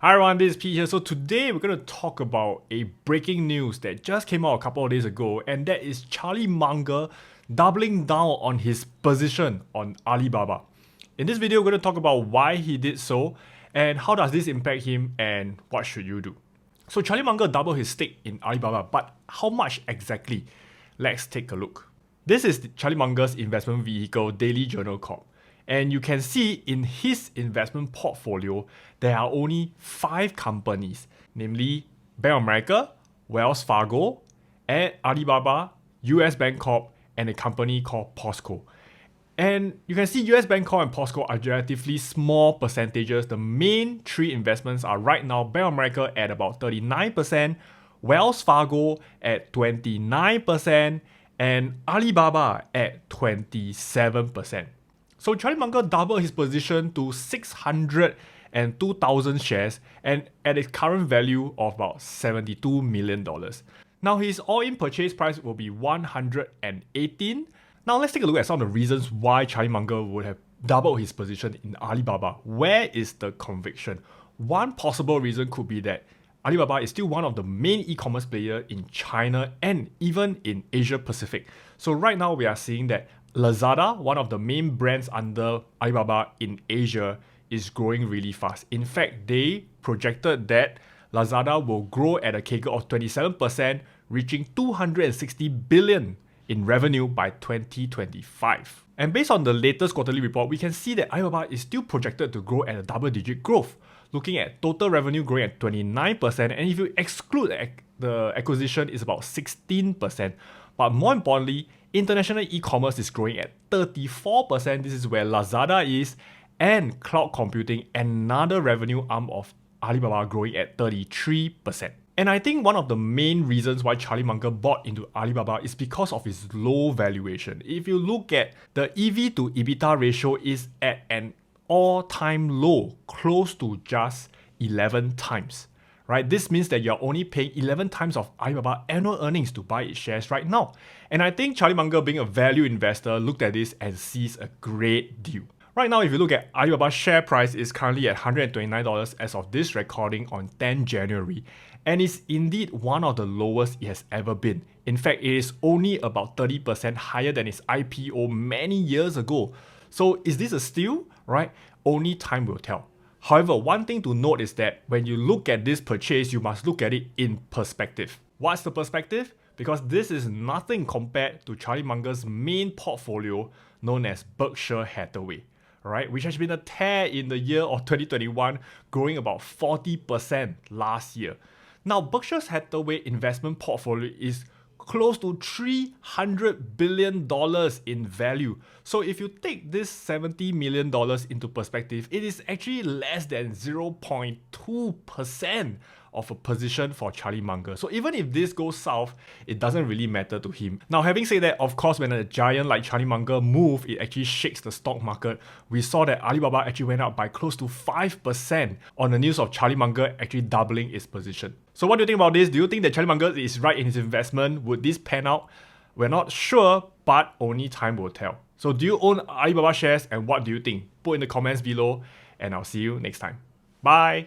Hi everyone, this is Pete here. So today we're going to talk about a breaking news that just came out a couple of days ago, and that is Charlie Munger doubling down on his position on Alibaba. In this video, we're going to talk about why he did so and how does this impact him and what should you do. So Charlie Munger doubled his stake in Alibaba, but how much exactly? Let's take a look. This is Charlie Munger's investment vehicle, Daily Journal Corp. And you can see in his investment portfolio, there are only 5 companies, namely Bank of America, Wells Fargo, and Alibaba, US Bank Corp, and a company called POSCO. And you can see US Bank Corp and POSCO are relatively small percentages. The main 3 investments are right now Bank of America at about 39%, Wells Fargo at 29%, and Alibaba at 27%. So Charlie Munger doubled his position to 602,000 shares and at its current value of about $72 million. Now his all-in purchase price will be $118. Now let's take a look at some of the reasons why Charlie Munger would have doubled his position in Alibaba. Where is the conviction? One possible reason could be that Alibaba is still one of the main e-commerce players in China and even in Asia Pacific. So right now we are seeing that Lazada, one of the main brands under Alibaba in Asia, is growing really fast. In fact, they projected that Lazada will grow at a CAGR of 27%, reaching $260 billion in revenue by 2025. And based on the latest quarterly report, we can see that Alibaba is still projected to grow at a double-digit growth, looking at total revenue growing at 29%, and if you exclude the acquisition, it's about 16%. But more importantly, international e-commerce is growing at 34%. This is where Lazada is, and cloud computing, another revenue arm of Alibaba, growing at 33%. And I think one of the main reasons why Charlie Munger bought into Alibaba is because of its low valuation. If you look at the EV to EBITDA ratio is at an all-time low, close to just 11 times. Right? This means that you're only paying 11 times of Alibaba annual earnings to buy its shares right now. And I think Charlie Munger, being a value investor, looked at this and sees a great deal. Right now, if you look at Alibaba's share price, is currently at $129 as of this recording on 10 January. And it's indeed one of the lowest it has ever been. In fact, it is only about 30% higher than its IPO many years ago. So is this a steal? Right? Only time will tell. However, one thing to note is that when you look at this purchase, you must look at it in perspective. What's the perspective? Because this is nothing compared to Charlie Munger's main portfolio known as Berkshire Hathaway, right? Which has been a tear in the year of 2021, growing about 40% last year. Now, Berkshire Hathaway investment portfolio is close to $300 billion in value. So if you take this $70 million into perspective, it is actually less than 0.2% of a position for Charlie Munger. So even if this goes south, it doesn't really matter to him. Now, having said that, of course, when a giant like Charlie Munger moves, it actually shakes the stock market. We saw that Alibaba actually went up by close to 5% on the news of Charlie Munger actually doubling its position. So what do you think about this? Do you think that Charlie Munger is right in his investment? Would this pan out? We're not sure, but only time will tell. So do you own Alibaba shares and what do you think? Put in the comments below and I'll see you next time. Bye!